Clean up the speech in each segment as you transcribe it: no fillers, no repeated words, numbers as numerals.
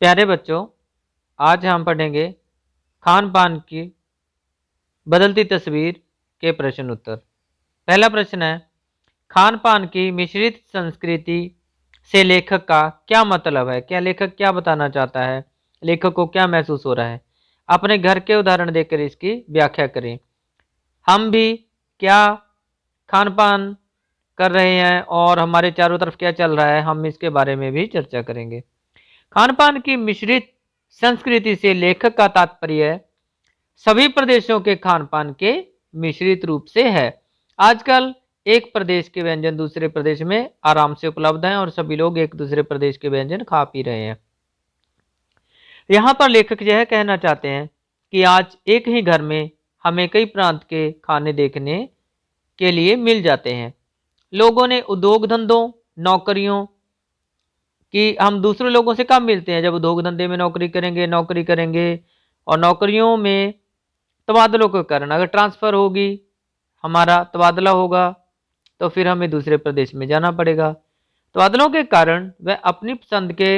प्यारे बच्चों, आज हम पढ़ेंगे खान पान की बदलती तस्वीर के प्रश्न उत्तर। पहला प्रश्न है, खान पान की मिश्रित संस्कृति से लेखक का क्या मतलब है? क्या लेखक क्या बताना चाहता है? लेखक को क्या महसूस हो रहा है? अपने घर के उदाहरण देकर इसकी व्याख्या करें। हम भी क्या खान पान कर रहे हैं और हमारे चारों तरफ क्या चल रहा है, हम इसके बारे में भी चर्चा करेंगे। खान पान की मिश्रित संस्कृति से लेखक का तात्पर्य सभी प्रदेशों के खान पान के मिश्रित रूप से है। आजकल एक प्रदेश के व्यंजन दूसरे प्रदेश में आराम से उपलब्ध हैं और सभी लोग एक दूसरे प्रदेश के व्यंजन खा पी रहे हैं। यहाँ पर लेखक यह कहना चाहते हैं कि आज एक ही घर में हमें कई प्रांत के खाने देखने के लिए मिल जाते हैं। लोगों ने उद्योग धंधों, नौकरियों कि हम दूसरे लोगों से कब मिलते हैं? जब उद्योग धंधे में नौकरी करेंगे और नौकरियों में तबादलों के कारण अगर ट्रांसफ़र होगी, हमारा तबादला होगा, तो फिर हमें दूसरे प्रदेश में जाना पड़ेगा। तबादलों के कारण वह अपनी पसंद के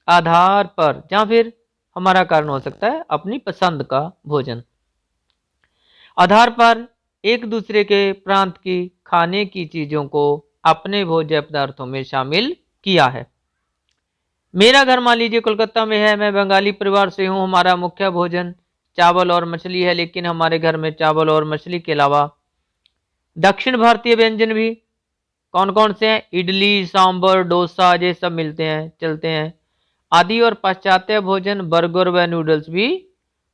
आधार पर, या फिर हमारा कारण हो सकता है अपनी पसंद का भोजन आधार पर एक दूसरे के प्रांत की खाने की चीज़ों को अपने भोज्य पदार्थों में शामिल किया है। मेरा घर मान लीजिए कोलकाता में है, मैं बंगाली परिवार से हूँ। हमारा मुख्य भोजन चावल और मछली है, लेकिन हमारे घर में चावल और मछली के अलावा दक्षिण भारतीय व्यंजन भी कौन कौन से हैं? इडली, सांभर, डोसा ये सब मिलते हैं, चलते हैं आदि। और पाश्चात्य भोजन बर्गर व नूडल्स भी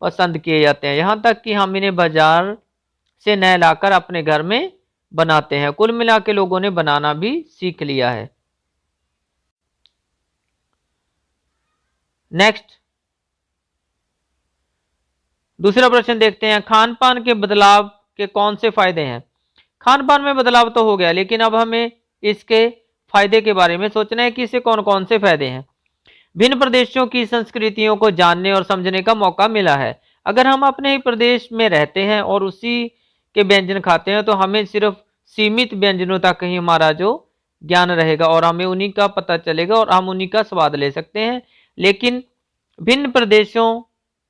पसंद किए जाते हैं, यहाँ तक कि हम इन्हें बाजार से न लाकर अपने घर में बनाते हैं। कुल मिला के लोगों ने बनाना भी सीख लिया है। नेक्स्ट, दूसरा प्रश्न देखते हैं, खान पान के बदलाव के कौन से फायदे हैं? खान पान में बदलाव तो हो गया, लेकिन अब हमें इसके फायदे के बारे में सोचना है कि इससे कौन कौन से फायदे हैं। भिन्न प्रदेशों की संस्कृतियों को जानने और समझने का मौका मिला है। अगर हम अपने ही प्रदेश में रहते हैं और उसी के व्यंजन खाते हैं, तो हमें सिर्फ सीमित व्यंजनों तक ही हमारा जो ज्ञान रहेगा और हमें उन्हीं का पता चलेगा और हम उन्हीं का स्वाद ले सकते हैं। लेकिन भिन्न प्रदेशों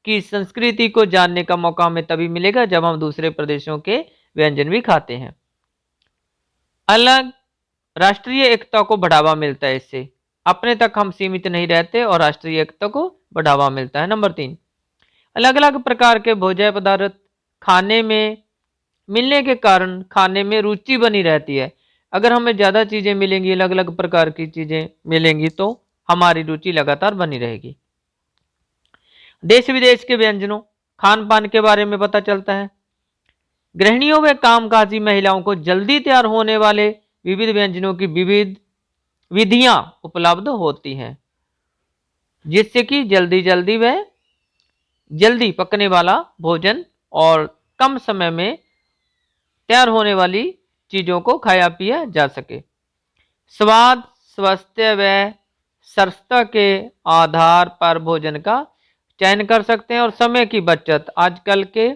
की संस्कृति को जानने का मौका हमें तभी मिलेगा जब हम दूसरे प्रदेशों के व्यंजन भी खाते हैं। अलग राष्ट्रीय एकता को बढ़ावा मिलता है इससे, अपने तक हम सीमित नहीं रहते और राष्ट्रीय एकता को बढ़ावा मिलता है। नंबर 3, अलग अलग प्रकार के भोज्य पदार्थ खाने में मिलने के कारण खाने में रुचि बनी रहती है। अगर हमें ज़्यादा चीज़ें मिलेंगी, अलग अलग प्रकार की चीज़ें मिलेंगी, तो हमारी रुचि लगातार बनी रहेगी। देश विदेश के व्यंजनों खान पान के बारे में पता चलता है। गृहिणियों व कामकाजी महिलाओं को जल्दी तैयार होने वाले विविध व्यंजनों की विविध विधियां उपलब्ध होती हैं, जिससे कि जल्दी पकने वाला भोजन और कम समय में तैयार होने वाली चीज़ों को खाया पिया जा सके। स्वाद, स्वास्थ्य व सरसता के आधार पर भोजन का चयन कर सकते हैं और समय की बचत। आजकल के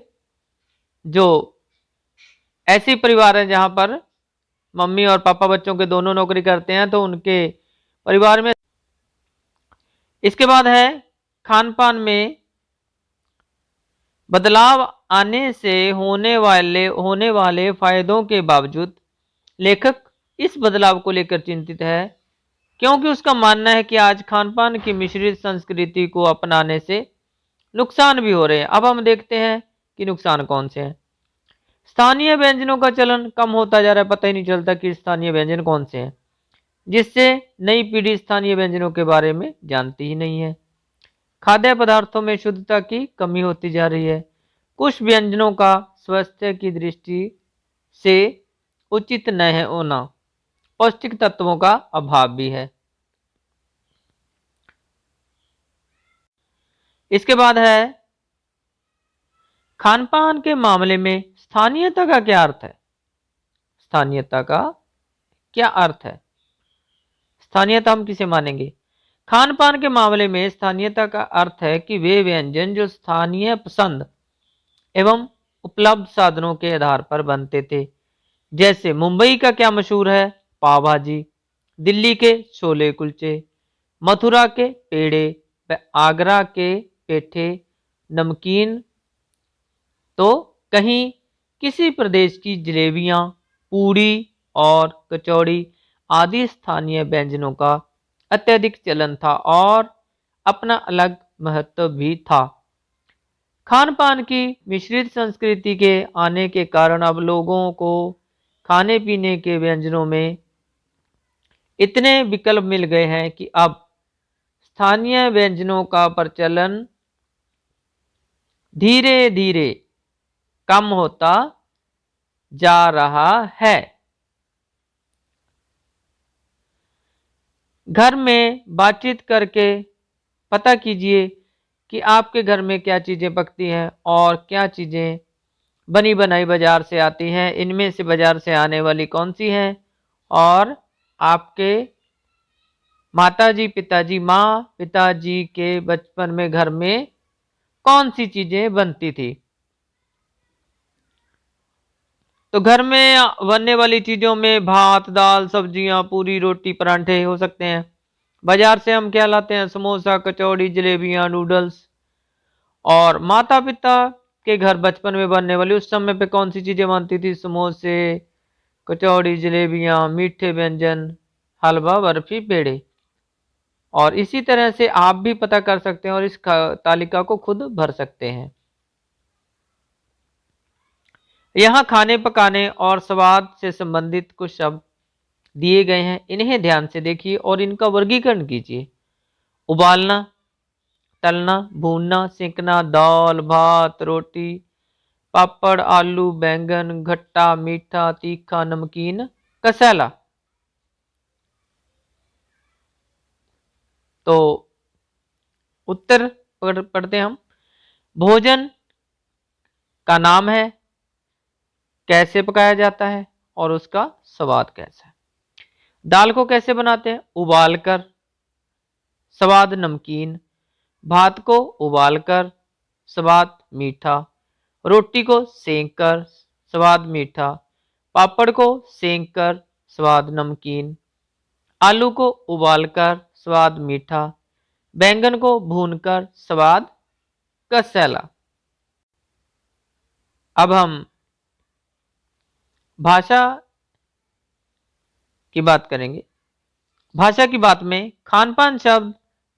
जो ऐसी परिवार हैं जहां पर मम्मी और पापा बच्चों के दोनों नौकरी करते हैं, तो उनके परिवार में इसके बाद है खान पान में बदलाव आने से होने वाले फायदों के बावजूद लेखक इस बदलाव को लेकर चिंतित है, क्योंकि उसका मानना है कि आज खान पान की मिश्रित संस्कृति को अपनाने से नुकसान भी हो रहे हैं। अब हम देखते हैं कि नुकसान कौन से हैं। स्थानीय व्यंजनों का चलन कम होता जा रहा है, पता ही नहीं चलता कि स्थानीय व्यंजन कौन से हैं, जिससे नई पीढ़ी स्थानीय व्यंजनों के बारे में जानती ही नहीं है। खाद्य पदार्थों में शुद्धता की कमी होती जा रही है। कुछ व्यंजनों का स्वास्थ्य की दृष्टि से उचित न होना, पौष्टिक तत्वों का अभाव भी है। इसके बाद है खान पान के मामले में स्थानीयता का क्या अर्थ है? स्थानीयता का क्या अर्थ है? स्थानीयता हम किसे मानेंगे? खान पान के मामले में स्थानीयता का अर्थ है कि वे व्यंजन जो स्थानीय पसंद एवं उपलब्ध साधनों के आधार पर बनते थे। जैसे मुंबई का क्या मशहूर है? पाव भाजी, दिल्ली के छोले कुलचे, मथुरा के पेड़े, आगरा के पेठे नमकीन, तो कहीं किसी प्रदेश की जलेबियां, पूड़ी और कचौड़ी आदि स्थानीय व्यंजनों का अत्यधिक चलन था और अपना अलग महत्व भी था। खान पान की मिश्रित संस्कृति के आने के कारण अब लोगों को खाने पीने के व्यंजनों में इतने विकल्प मिल गए हैं कि अब स्थानीय व्यंजनों का प्रचलन धीरे धीरे कम होता जा रहा है। घर में बातचीत करके पता कीजिए कि आपके घर में क्या चीज़ें पकती हैं और क्या चीज़ें बनी बनाई बाजार से आती हैं। इनमें से बाजार से आने वाली कौन सी हैं और आपके माताजी पिताजी माँ पिताजी के बचपन में घर में कौन सी चीज़ें बनती थी। तो घर में बनने वाली चीज़ों में भात दाल सब्जियां पूरी रोटी परांठे हो सकते हैं। बाजार से हम क्या लाते हैं, समोसा कचौड़ी जलेबियां नूडल्स। और माता पिता के घर बचपन में बनने वाली उस समय पे कौन सी चीज़ें बनती थी, समोसे कचौड़ी जलेबियां मीठे व्यंजन हलवा बर्फी पेड़े। और इसी तरह से आप भी पता कर सकते हैं और इस तालिका को खुद भर सकते हैं। यहाँ खाने पकाने और स्वाद से संबंधित कुछ शब्द दिए गए हैं, इन्हें ध्यान से देखिए और इनका वर्गीकरण कीजिए। उबालना, तलना, भूनना, सेंकना, दाल भात रोटी पापड़ आलू बैंगन खट्टा मीठा तीखा नमकीन कसेला। तो उत्तर पढ़ते हम। भोजन का नाम है, कैसे पकाया जाता है और उसका स्वाद कैसा है। दाल को कैसे बनाते हैं, उबालकर, स्वाद नमकीन। भात को उबालकर, स्वाद मीठा। रोटी को सेंककर, स्वाद मीठा। पापड़ को सेंककर, स्वाद नमकीन। आलू को उबालकर, स्वाद मीठा। बैंगन को भूनकर, स्वाद कसेला। अब हम भाषा की बात करेंगे। भाषा की बात में खान पान शब्द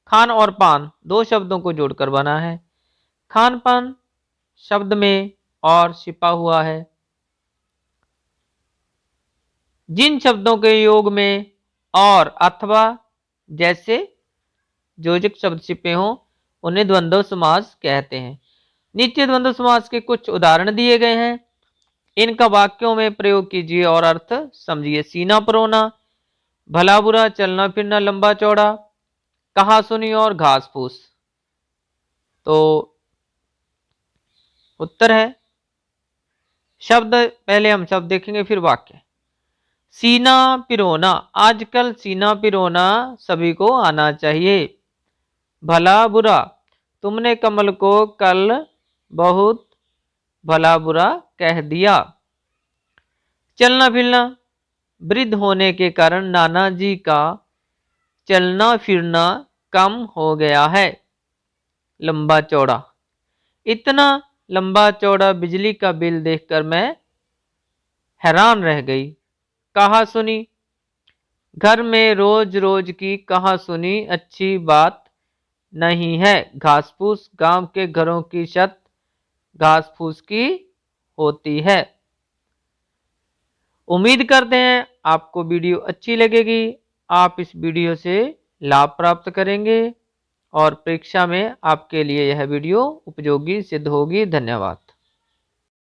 खान और पान दो शब्दों को जोड़कर बना है। खान पान शब्द में और छिपा हुआ है। जिन शब्दों के योग में और अथवा जैसे योजक शब्द छिपे हों उन्हें द्वंद्व समास कहते हैं। नीचे द्वंद्व समास के कुछ उदाहरण दिए गए हैं, इनका वाक्यों में प्रयोग कीजिए और अर्थ समझिए। सीना परोना, भला बुरा, चलना फिरना, लंबा चौड़ा, कहा सुनी और घास फूस। तो उत्तर है शब्द, पहले हम शब्द देखेंगे फिर वाक्य। सीना पिरोना, आजकल सीना पिरोना सभी को आना चाहिए। भला बुरा, तुमने कमल को कल बहुत भला बुरा कह दिया। चलना फिरना, वृद्ध होने के कारण नाना जी का चलना फिरना कम हो गया है। लंबा चौड़ा, इतना लंबा चौड़ा बिजली का बिल देखकर मैं हैरान रह गई। कहा सुनी, घर में रोज रोज की कहा सुनी अच्छी बात नहीं है। घास फूस, गांव के घरों की छत घास फूस की होती है। उम्मीद करते हैं आपको वीडियो अच्छी लगेगी, आप इस वीडियो से लाभ प्राप्त करेंगे और परीक्षा में आपके लिए यह वीडियो उपयोगी सिद्ध होगी। धन्यवाद।